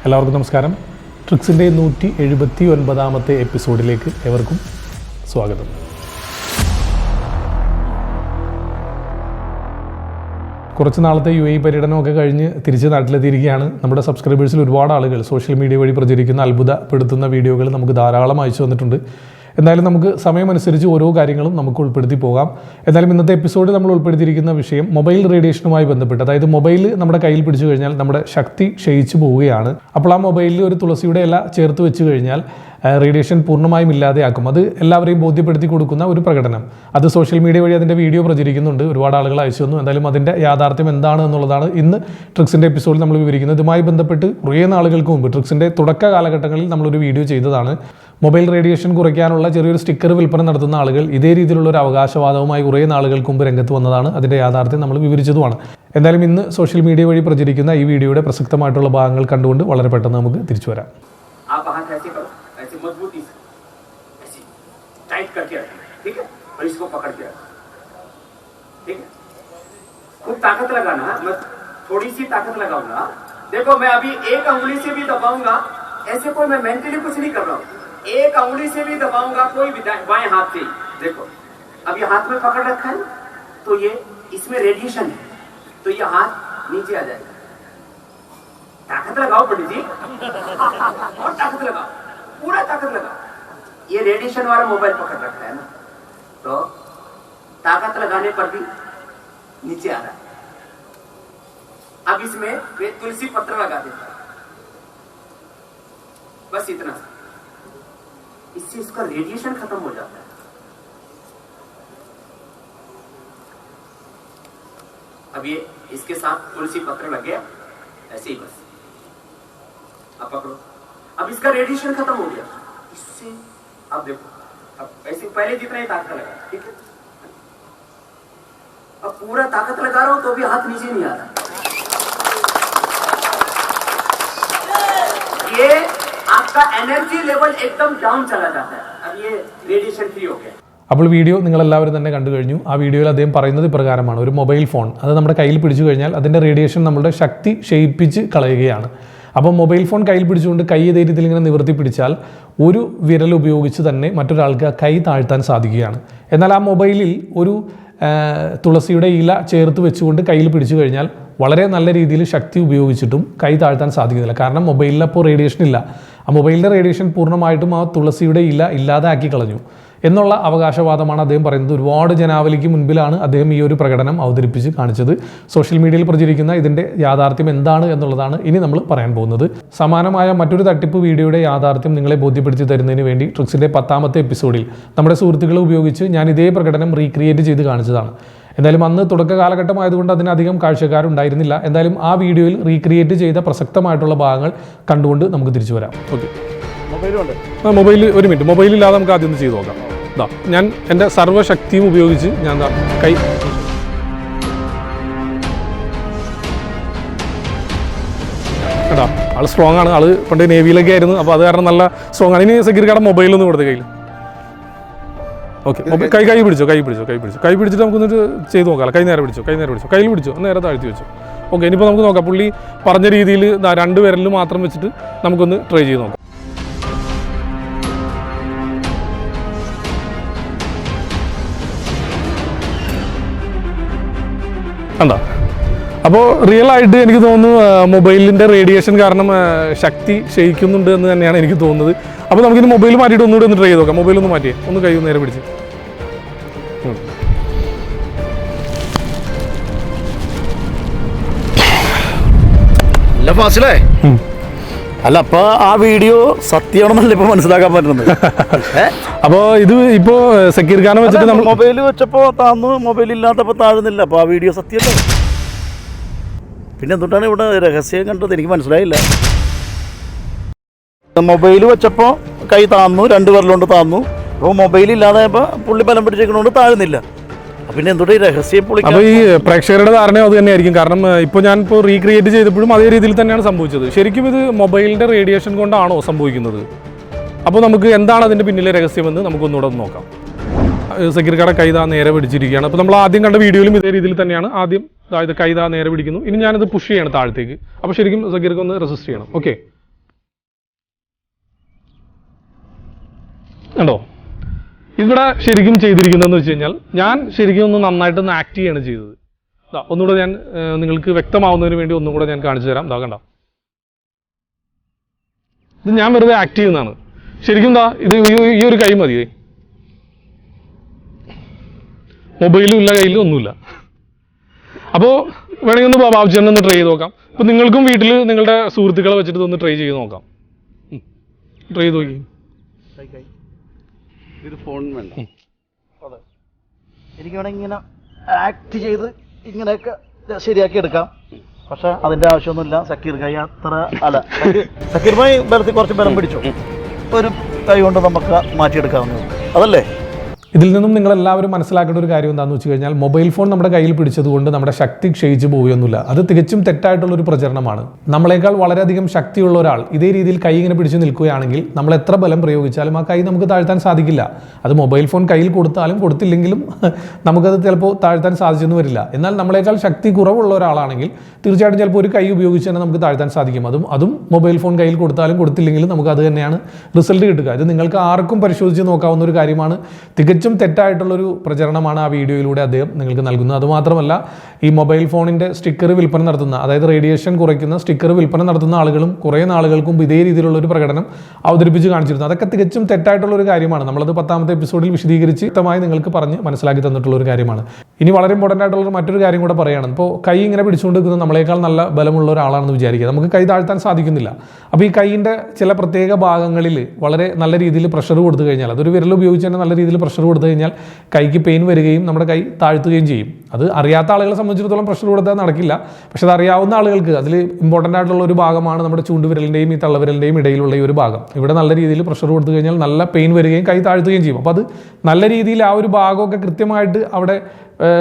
എല്ലാവർക്കും നമസ്കാരം. ട്രിക്സിൻ്റെ 179ാമത്തെ എപ്പിസോഡിലേക്ക് ഏവർക്കും സ്വാഗതം. കുറച്ച് നാളത്തെ UAE പര്യടനമൊക്കെ കഴിഞ്ഞ് തിരിച്ച് നാട്ടിലെത്തിയിരിക്കുകയാണ്. നമ്മുടെ സബ്സ്ക്രൈബേഴ്സിൽ ഒരുപാട് ആളുകൾ സോഷ്യൽ മീഡിയ വഴി പ്രചരിക്കുന്ന അത്ഭുതപ്പെടുത്തുന്ന വീഡിയോകൾ നമുക്ക് ധാരാളം അയച്ചു വന്നിട്ടുണ്ട്. എന്തായാലും നമുക്ക് സമയമനുസരിച്ച് ഓരോ കാര്യങ്ങളും നമുക്ക് ഉൾപ്പെടുത്തി പോകാം. എന്തായാലും ഇന്നത്തെ എപ്പിസോഡിൽ നമ്മൾ ഉൾപ്പെടുത്തിയിരിക്കുന്ന വിഷയം മൊബൈൽ റേഡിയേഷനുമായി ബന്ധപ്പെട്ട്, അതായത് മൊബൈൽ നമ്മുടെ കയ്യിൽ പിടിച്ചു കഴിഞ്ഞാൽ നമ്മുടെ ശക്തി ക്ഷയിച്ചു പോവുകയാണ്. അപ്പോൾ ആ മൊബൈലിൽ ഒരു തുളസിയുടെ ഇല ചേർത്ത് വെച്ച് കഴിഞ്ഞാൽ റേഡിയേഷൻ പൂർണ്ണമായും ഇല്ലാതെയാക്കും. അത് എല്ലാവരെയും ബോധ്യപ്പെടുത്തി കൊടുക്കുന്ന ഒരു പ്രകടനം. അത് സോഷ്യൽ മീഡിയ വഴി അതിൻ്റെ വീഡിയോ പ്രചരിക്കുന്നുണ്ട്, ഒരുപാട് ആളുകൾ അയച്ചു വന്നു. എന്തായാലും അതിൻ്റെ യാഥാർത്ഥ്യം എന്താണ് എന്നുള്ളതാണ് ഇന്ന് ട്രിക്സിൻ്റെ എപ്പിസോഡിൽ നമ്മൾ വിവരിക്കുന്നത്. ഇതുമായി ബന്ധപ്പെട്ട് കുറേ നാളുകൾക്ക് മുമ്പ് ട്രിക്സിൻ്റെ തുടക്ക കാലഘട്ടങ്ങളിൽ നമ്മളൊരു വീഡിയോ ചെയ്തതാണ്. മൊബൈൽ റേഡിയേഷൻ കുറയ്ക്കാനുള്ള ചെറിയൊരു സ്റ്റിക്കർ വിൽപ്പന നടത്തുന്ന ആളുകൾ ഇതേ രീതിയിലുള്ള ഒരു അവകാശവാദവുമായി കുറേ നാളുകൾക്ക് മുമ്പ് രംഗത്ത് വന്നതാണ്. അതിൻ്റെ യാഥാർത്ഥ്യം നമ്മൾ വിവരിച്ചതുമാണ്. എന്തായാലും ഇന്ന് സോഷ്യൽ മീഡിയ വഴി പ്രചരിക്കുന്ന ഈ വീഡിയോയുടെ പ്രസക്തമായിട്ടുള്ള ഭാഗങ്ങൾ കണ്ടുകൊണ്ട് വളരെ പെട്ടെന്ന് നമുക്ക് തിരിച്ചു വരാം. मजबूती से ऐसे टाइट करके रखना, ठीक है, और इसको पकड़ के रखना, ठीक है. खूब ताकत लगाना. मैं थोड़ी सी ताकत लगाऊंगा. देखो मैं अभी एक अंगुली से भी दबाऊंगा, ऐसे कोई मैं मेंटली कुछ नहीं कर रहा हूं. एक अंगुली से भी दबाऊंगा, कोई भी बाएं हाथ से. देखो अब ये हाथ में पकड़ रखा है, तो ये इसमें रेडिएशन है, तो ये हाथ नीचे आ जाएगा. ताकत लगाओ पंडित जी, और ताकत लगाओ, पूरा ताकत लगा. ये रेडिएशन वाला मोबाइल पकड़ रखा है ना, तो ताकत लगाने पर भी नीचे आ रहा है. अब इसमें वे तुलसी पत्र लगा देता है, बस इतना. इससे इसका रेडिएशन खत्म हो जाता है. अब ये इसके साथ तुलसी पत्र लग गया, ऐसे ही बस. अब पकड़ो. अब इसका रेडिएशन खत्म हो गया. इससे अब देखो, अब ऐसे पहले जितना ही ताकत लगा, ठीक है. अब पूरा ताकत लगा रहा हूं तो भी हाथ नीचे नहीं आ रहा. ये आपका एनर्जी लेवल एकदम डाउन चला जाता है. अब ये रेडिएशन फ्री हो गया. അപ്പോൾ വീഡിയോ നിങ്ങളെല്ലാവരും തന്നെ കണ്ടു കഴിഞ്ഞു. ആ വീഡിയോയിൽ അദ്ദേഹം പറയുന്നത് ഇപ്രകാരമാണ്: ഒരു മൊബൈൽ ഫോൺ അത് നമ്മുടെ കയ്യിൽ പിടിച്ചു കഴിഞ്ഞാൽ അതിൻ്റെ റേഡിയേഷൻ നമ്മുടെ ശക്തി ക്ഷയിപ്പിച്ച് കളയുകയാണ്. അപ്പോൾ മൊബൈൽ ഫോൺ കയ്യിൽ പിടിച്ചുകൊണ്ട് കൈ ഇതേ രീതിയിൽ ഇങ്ങനെ നിവർത്തി പിടിച്ചാൽ ഒരു വിരൽ ഉപയോഗിച്ച് തന്നെ മറ്റൊരാൾക്ക് ആ കൈ താഴ്ത്താൻ സാധിക്കുകയാണ്. എന്നാൽ ആ മൊബൈലിൽ ഒരു തുളസിയുടെ ഇല ചേർത്ത് വെച്ചുകൊണ്ട് കയ്യിൽ പിടിച്ചു കഴിഞ്ഞാൽ വളരെ നല്ല രീതിയിൽ ശക്തി ഉപയോഗിച്ചിട്ടും കൈ താഴ്ത്താൻ സാധിക്കുന്നില്ല. കാരണം മൊബൈലിൽ അപ്പോൾ റേഡിയേഷൻ ഇല്ല. ആ മൊബൈലിൻ്റെ റേഡിയേഷൻ പൂർണ്ണമായിട്ടും ആ തുളസിയുടെ ഇല ഇല്ലാതാക്കി കളഞ്ഞു എന്നുള്ള അവകാശവാദമാണ് അദ്ദേഹം പറയുന്നത്. ഒരുപാട് ജനാവലിക്ക് മുൻപിലാണ് അദ്ദേഹം ഈ ഒരു പ്രകടനം അവതരിപ്പിച്ച് കാണിച്ചത്. സോഷ്യൽ മീഡിയയിൽ പ്രചരിക്കുന്ന ഇതിൻ്റെ യാഥാർത്ഥ്യം എന്താണ് എന്നുള്ളതാണ് ഇനി നമ്മൾ പറയാൻ പോകുന്നത്. സമാനമായ മറ്റൊരു തട്ടിപ്പ് വീഡിയോയുടെ യാഥാർത്ഥ്യം നിങ്ങളെ ബോധ്യപ്പെടുത്തി തരുന്നതിന് വേണ്ടി ട്രിക്സിൻ്റെ 10ാമത്തെ എപ്പിസോഡിൽ നമ്മുടെ സുഹൃത്തുക്കളെ ഉപയോഗിച്ച് ഞാൻ ഇതേ പ്രകടനം റീക്രിയേറ്റ് ചെയ്ത് കാണിച്ചതാണ്. എന്തായാലും അന്ന് തുടക്ക കാലഘട്ടമായതുകൊണ്ട് അതിനധികം കാഴ്ചക്കാരുണ്ടായിരുന്നില്ല. എന്തായാലും ആ വീഡിയോയിൽ റീക്രിയേറ്റ് ചെയ്ത പ്രസക്തമായിട്ടുള്ള ഭാഗങ്ങൾ കണ്ടുകൊണ്ട് നമുക്ക് തിരിച്ചു വരാം. ഓക്കെ, മൊബൈൽ ഒരു മിനിറ്റ്, മൊബൈലില്ലാതെ നമുക്ക് ആദ്യം ഒന്ന് ചെയ്ത് നോക്കാം. ഇതാ ഞാൻ എൻ്റെ സർവ്വശക്തിയും ഉപയോഗിച്ച് ഞാൻ കൈ കേട്ടോ. ആൾ സ്ട്രോങ് ആണ്. ആൾ പണ്ട് നേവിയിലൊക്കെ ആയിരുന്നു, അപ്പോൾ അത് കാരണം നല്ല സ്ട്രോങ് ആണ്. ഇനി സെക്യൂരിറ്റിയുടെ മൊബൈലൊന്നും കൊടുത്ത് കയ്യിൽ. ഓക്കെ, കൈ പിടിച്ചിട്ട് നമുക്കൊന്നിട്ട് ചെയ്ത് നോക്കാം. കൈ നേരെ പിടിച്ചോ, കയ്യിൽ പിടിച്ചോ, നേരെ താഴ്ത്തി വെച്ചോ. ഓക്കെ, ഇനിയിപ്പോൾ നമുക്ക് നോക്കാം. പുള്ളി പറഞ്ഞ രീതിയിൽ 2 വിരലിൽ മാത്രം വെച്ചിട്ട് നമുക്കൊന്ന് ട്രൈ ചെയ്ത് നോക്കാം. കണ്ടോ? അപ്പോൾ റിയൽ ആയിട്ട് എനിക്ക് തോന്നുന്നു മൊബൈലിൻ്റെ റേഡിയേഷൻ കാരണം ശക്തി ക്ഷയിക്കുന്നുണ്ട് എന്ന് തന്നെയാണ് എനിക്ക് തോന്നുന്നത്. അപ്പോൾ നമുക്കിനി മൊബൈൽ മാറ്റിയിട്ട് ഒന്നുകൂടി ഒന്ന് ട്രൈ ചെയ്ത് നോക്കാം. മൊബൈൽ ഒന്ന് മാറ്റിയേ, ഒന്ന് കൈ നേരെ പിടിച്ച്. അല്ല ഫാസിലേ, അല്ല അപ്പോൾ ആ വീഡിയോ സത്യമാണെന്നല്ല ഇപ്പോൾ മനസ്സിലാക്കാൻ പറ്റുന്നത്. അപ്പോൾ ഇത് ഇപ്പോൾ സക്കീർ ഖാനെ വെച്ചിട്ട് നമ്മൾ മൊബൈൽ വെച്ചപ്പോൾ താന്നു, മൊബൈൽ ഇല്ലാത്തപ്പോൾ താഴുന്നില്ല. അപ്പോൾ ആ വീഡിയോ സത്യമല്ലേ? പിന്നെ എന്തുകൊണ്ടാണ് ഇവിടെ രഹസ്യം കണ്ടത് എനിക്ക് മനസ്സിലായില്ല. മൊബൈൽ വെച്ചപ്പോൾ കൈ താന്നു, 2 വിരലുകൊണ്ട് താന്നു. അപ്പോൾ മൊബൈൽ ഇല്ലാതായപ്പോൾ പുള്ളി ബലം പിടിച്ചേക്കണോണ്ട് താഴുന്നില്ല. പിന്നെ എന്തുകൊണ്ട് ഈ രഹസ്യം പൊളിക്കാൻ? അപ്പോൾ ഈ പ്രേക്ഷകരുടെ ധാരണ അത് തന്നെയായിരിക്കും. കാരണം ഇപ്പോൾ ഞാനിപ്പോൾ റീക്രിയേറ്റ് ചെയ്തപ്പോഴും അതേ രീതിയിൽ തന്നെയാണ് സംഭവിച്ചത്. ശരിക്കും ഇത് മൊബൈലിൻ്റെ റേഡിയേഷൻ കൊണ്ടാണോ സംഭവിക്കുന്നത്? അപ്പോൾ നമുക്ക് എന്താണ് അതിൻ്റെ പിന്നിലെ രഹസ്യമെന്ന് നമുക്കൊന്നുകൂടെ നോക്കാം. സക്കീർ ഖാന്റെ കൈ നേരെ പിടിച്ചിരിക്കുകയാണ്. അപ്പോൾ നമ്മൾ ആദ്യം കണ്ട വീഡിയോയിലും ഇതേ രീതിയിൽ തന്നെയാണ്. ആദ്യം അതായത് കൈ നേരെ പിടിക്കുന്നു. ഇനി ഞാനത് പുഷ് ചെയ്യണം താഴത്തേക്ക്. അപ്പോൾ ശരിക്കും സക്കീർക്ക് ഒന്ന് റെസിസ്റ്റ് ചെയ്യണം. ഓക്കെ, കണ്ടോ, ഇവിടെ ശരിക്കും ചെയ്തിരിക്കുന്നതെന്ന് വെച്ച് കഴിഞ്ഞാൽ ഞാൻ ശരിക്കും ഒന്ന് നന്നായിട്ടൊന്ന് ആക്ട് ചെയ്യാണ് ചെയ്തത്. ഒന്നുകൂടെ ഞാൻ നിങ്ങൾക്ക് വ്യക്തമാവുന്നതിന് വേണ്ടി ഒന്നും കൂടെ ഞാൻ കാണിച്ചു തരാം. കണ്ടോ, ഇത് ഞാൻ വെറുതെ ആക്ട് ചെയ്യുന്നതാണ്. ശരിക്കും ഇത് ഈ ഒരു കൈ മതി, മൊബൈലും ഇല്ല, കയ്യിലും ഒന്നുമില്ല. അപ്പോൾ വേണമെങ്കിൽ ഒന്ന് ബാബുചേട്ടൻ ഒന്ന് ട്രൈ ചെയ്ത് നോക്കാം. ഇപ്പം നിങ്ങൾക്കും വീട്ടിൽ നിങ്ങളുടെ സുഹൃത്തുക്കളെ വെച്ചിട്ട് ഒന്ന് ട്രൈ ചെയ്ത് നോക്കാം. ട്രൈ ചെയ്ത് നോക്കി. ഇത് ഫോൺ വേണ്ട. അതെ, എനിക്ക് വേണമെങ്കിൽ ഇങ്ങനെ ആക്ട് ചെയ്ത് ഇങ്ങനെയൊക്കെ ശരിയാക്കി എടുക്കാം. പക്ഷെ അതിന്റെ ആവശ്യമൊന്നുമില്ല. സക്കീർ കൈ അത്ര അല്ല. സക്കീർ ഭായി ബലത്തിൽ കുറച്ച് ബലം പിടിച്ചു, ഒരു കൈ കൊണ്ട് നമുക്ക് മാറ്റിയെടുക്കാവുന്നതാണ്. അതല്ലേ? ഇതിൽ നിന്നും നിങ്ങളെല്ലാവരും മനസ്സിലാക്കേണ്ട ഒരു കാര്യം എന്താണെന്ന് വെച്ച് കഴിഞ്ഞാൽ മൊബൈൽ ഫോൺ നമ്മുടെ കയ്യിൽ പിടിച്ചതുകൊണ്ട് നമ്മുടെ ശക്തി ക്ഷയിച്ചു പോവുകയൊന്നുമില്ല. അത് തികച്ചും തെറ്റായിട്ടുള്ളൊരു പ്രചരണമാണ്. നമ്മളെക്കാൾ വളരെയധികം ശക്തിയുള്ള ഒരാൾ ഇതേ രീതിയിൽ കൈ ഇങ്ങനെ പിടിച്ചു നിൽക്കുകയാണെങ്കിൽ നമ്മൾ എത്ര ബലം പ്രയോഗിച്ചാലും ആ കൈ നമുക്ക് താഴ്ത്താൻ സാധിക്കില്ല. അത് മൊബൈൽ ഫോൺ കയ്യിൽ കൊടുത്താലും കൊടുത്തില്ലെങ്കിലും നമുക്കത് ചിലപ്പോൾ താഴ്ത്താൻ സാധിച്ചെന്ന് വരില്ല. എന്നാൽ നമ്മളെക്കാൾ ശക്തി കുറവുള്ള ഒരാളാണെങ്കിൽ തീർച്ചയായിട്ടും ചിലപ്പോൾ ഒരു കൈ ഉപയോഗിച്ച് തന്നെ നമുക്ക് താഴ്ത്താൻ സാധിക്കും. അതും മൊബൈൽ ഫോൺ കയ്യിൽ കൊടുത്താലും കൊടുത്തില്ലെങ്കിലും നമുക്ക് അത് തന്നെയാണ് റിസൾട്ട് കിട്ടുക. ഇത് നിങ്ങൾക്ക് ആർക്കും പരിശോധിച്ച് നോക്കാവുന്ന ഒരു കാര്യമാണ്. തികച്ചും തെറ്റായിട്ടുള്ളൊരു പ്രചരണമാണ് ആ വീഡിയോയിലൂടെ അദ്ദേഹം നിങ്ങൾക്ക് നൽകുന്നത്. അതുമാത്രമല്ല, ഈ മൊബൈൽ ഫോണിൻ്റെ സ്റ്റിക്കർ വിൽപ്പന നടത്തുന്ന, അതായത് റേഡിയേഷൻ കുറയ്ക്കുന്ന സ്റ്റിക്കർ വിൽപ്പന നടത്തുന്ന ആളുകളും കുറേ നാളുകൾക്കും ഇതേ രീതിയിലുള്ള ഒരു പ്രകടനം അവതരിപ്പിച്ച് കാണിച്ചിരുന്നു. അതൊക്കെ തികച്ചും തെറ്റായിട്ടുള്ളൊരു കാര്യമാണ്. നമ്മളത് 10ാമത്തെ എപ്പിസോഡിൽ വിശദീകരിച്ച് വ്യക്തമായി നിങ്ങൾക്ക് പറഞ്ഞ് മനസ്സിലാക്കി തന്നിട്ടുള്ള ഒരു കാര്യമാണ്. ഇനി വളരെ ഇമ്പോർട്ടൻ്റ് ആയിട്ടുള്ള മറ്റൊരു കാര്യം കൂടെ പറയുകയാണ്. ഇപ്പോൾ കൈ ഇങ്ങനെ പിടിച്ചുകൊണ്ട് നിൽക്കുന്നത് നമ്മളെക്കാൾ നല്ല ബലമുള്ള ഒരാളാണെന്ന് വിചാരിക്കുക. നമുക്ക് കൈ താഴ്ത്താൻ സാധിക്കുന്നില്ല. അപ്പോൾ ഈ കൈയിൻ്റെ ചില പ്രത്യേക ഭാഗങ്ങളിൽ വളരെ നല്ല രീതിയിൽ പ്രഷർ കൊടുത്തു കഴിഞ്ഞാൽ, അതൊരു വിരൽ ഉപയോഗിച്ച് തന്നെ നല്ല രീതിയിൽ പ്രഷർ കൊടുത്തു കഴിഞ്ഞാൽ കൈക്ക് പെയിൻ വരികയും നമ്മുടെ കൈ താഴ്ത്തുകയും ചെയ്യും. അത് അറിയാത്ത ആളുകളെ സംബന്ധിച്ചിടത്തോളം പ്രഷർ കൊടുത്താൽ നടക്കില്ല. പക്ഷെ അത് അറിയാവുന്ന ആളുകൾക്ക് അതിൽ ഇമ്പോർട്ടൻ്റ് ആയിട്ടുള്ള ഒരു ഭാഗമാണ് നമ്മുടെ ചൂണ്ടുവിരലിൻ്റെയും ഈ തള്ളവിരലിൻ്റെയും ഇടയിലുള്ള ഈ ഒരു ഭാഗം. ഇവിടെ നല്ല രീതിയിൽ പ്രഷർ കൊടുത്തു കഴിഞ്ഞാൽ നല്ല പെയിൻ വരികയും കൈ താഴ്ത്തുകയും ചെയ്യും. അപ്പോൾ അത് നല്ല രീതിയിൽ ആ ഒരു ഭാഗമൊക്കെ കൃത്യമായിട്ട് അവിടെ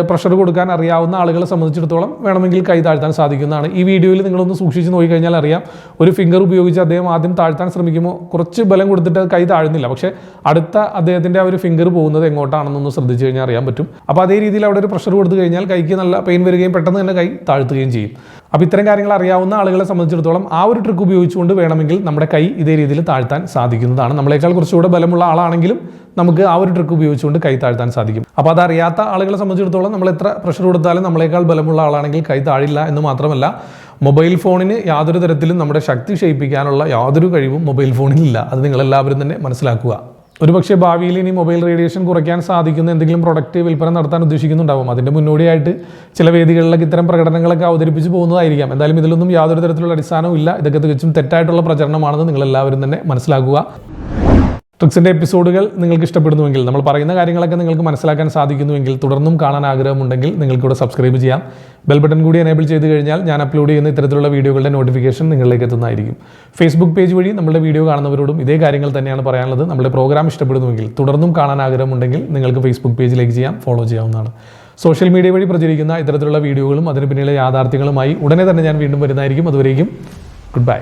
പ്രഷർ കൊടുക്കാൻ അറിയാവുന്ന ആളുകളെ സംബന്ധിച്ചിടത്തോളം വേണമെങ്കിൽ കൈ താഴ്ത്താൻ സാധിക്കുന്നതാണ്. ഈ വീഡിയോയിൽ നിങ്ങളൊന്ന് സൂക്ഷിച്ച് നോക്കിക്കഴിഞ്ഞാൽ അറിയാം, ഒരു ഫിംഗർ ഉപയോഗിച്ച് അദ്ദേഹം ആദ്യം താഴ്ത്താൻ ശ്രമിക്കുമ്പോൾ കുറച്ച് ബലം കൊടുത്തിട്ട് കൈ താഴുന്നില്ല. പക്ഷേ അടുത്ത അദ്ദേഹത്തിൻ്റെ ആ ഒരു ഫിംഗർ പോകുന്നത് എങ്ങോട്ടാണെന്നൊന്ന് ശ്രദ്ധിച്ചു കഴിഞ്ഞാൽ അറിയാൻ പറ്റും. അപ്പോൾ അതേ രീതിയിൽ അവിടെ ഒരു പ്രഷർ കൊടുത്തു കഴിഞ്ഞാൽ കൈക്ക് നല്ല പെയിൻ വരികയും പെട്ടെന്ന് തന്നെ കൈ താഴ്ത്തുകയും ചെയ്യും. അപ്പോൾ ഇത്തരം കാര്യങ്ങൾ അറിയാവുന്ന ആളുകളെ സംബന്ധിച്ചിടത്തോളം ആ ഒരു ട്രിക്ക് ഉപയോഗിച്ചുകൊണ്ട് വേണമെങ്കിൽ നമ്മുടെ കൈ ഇതേ രീതിയിൽ താഴ്ത്താൻ സാധിക്കുന്നതാണ്. നമ്മളെക്കാൾ കുറച്ചുകൂടെ ബലമുള്ള ആളാണെങ്കിലും നമുക്ക് ആ ഒരു ട്രിക്ക് ഉപയോഗിച്ചുകൊണ്ട് കൈ താഴ്ത്താൻ സാധിക്കും. അപ്പോൾ അതറിയാത്ത ആളുകളെ സംബന്ധിച്ചിടത്തോളം നമ്മൾ എത്ര പ്രഷർ കൊടുത്താലും നമ്മളെക്കാൾ ബലമുള്ള ആളാണെങ്കിൽ കൈ താഴില്ല എന്ന് മാത്രമല്ല, മൊബൈൽ ഫോണിന് യാതൊരു തരത്തിലും നമ്മുടെ ശക്തി ക്ഷയിപ്പിക്കാനുള്ള യാതൊരു കഴിവും മൊബൈൽ ഫോണിനില്ല. അത് നിങ്ങളെല്ലാവരും തന്നെ മനസ്സിലാക്കുക. ഒരുപക്ഷെ ഭാവിയിൽ ഇനി മൊബൈൽ റേഡിയേഷൻ കുറയ്ക്കാൻ സാധിക്കുന്ന എന്തെങ്കിലും പ്രൊഡക്റ്റ് വിൽപ്പന നടത്താൻ ഉദ്ദേശിക്കുന്നുണ്ടാവും. അതിൻ്റെ മുന്നോടിയായിട്ട് ചില വേദികളിലൊക്കെ ഇത്തരം പ്രകടനങ്ങളൊക്കെ അവതരിപ്പിച്ച് പോകുന്നതായിരിക്കാം. എന്തായാലും ഇതിലൊന്നും യാതൊരു തരത്തിലുള്ള അടിസ്ഥാനവും ഇല്ല. ഇതൊക്കെ തികച്ചും തെറ്റായിട്ടുള്ള പ്രചരണമാണെന്ന് നിങ്ങളെല്ലാവരും തന്നെ മനസ്സിലാക്കുക. ട്രിക്സിൻ്റെ എപ്പിസോഡുകൾ നിങ്ങൾക്ക് ഇഷ്ടപ്പെടുന്നുവെങ്കിൽ, നമ്മൾ പറയുന്ന കാര്യങ്ങളൊക്കെ നിങ്ങൾക്ക് മനസ്സിലാക്കാൻ സാധിക്കുന്നുവെങ്കിൽ, തുടർന്നും കാണാൻ ആഗ്രഹമുണ്ടെങ്കിൽ നിങ്ങൾക്കിവിടെ സബ്സ്ക്രൈബ് ചെയ്യാം. ബെൽ ബട്ടൺ കൂടി എനേബിൾ ചെയ്ത് കഴിഞ്ഞാൽ ഞാൻ അപ്ലോഡ് ചെയ്യുന്ന ഇത്തരത്തിലുള്ള വീഡിയോകളുടെ നോട്ടിഫിക്കേഷൻ നിങ്ങളിലേക്ക് എത്തുന്നതായിരിക്കും. ഫേസ്ബുക്ക് പേജ് വഴി നമ്മുടെ വീഡിയോ കാണുന്നവരോടും ഇതേ കാര്യങ്ങൾ തന്നെയാണ് പറയാനുള്ളത്. നമ്മുടെ പ്രോഗ്രാം ഇഷ്ടപ്പെടുന്നുവെങ്കിൽ, തുടർന്നും കാണാൻ ആഗ്രഹമുണ്ടെങ്കിൽ നിങ്ങൾക്ക് ഫേസ്ബുക്ക് പേജിലേക്ക് ചെയ്യാം, ഫോളോ ചെയ്യാവുന്നതാണ്. സോഷ്യൽ മീഡിയ വഴി പ്രചരിക്കുന്ന ഇത്തരത്തിലുള്ള വീഡിയോകളും അതിന് പിന്നിലെ യാഥാർത്ഥ്യങ്ങളുമായി ഉടനെ തന്നെ ഞാൻ വീണ്ടും വരുന്നതായിരിക്കും. അതുവരേക്കും ഗുഡ് ബൈ.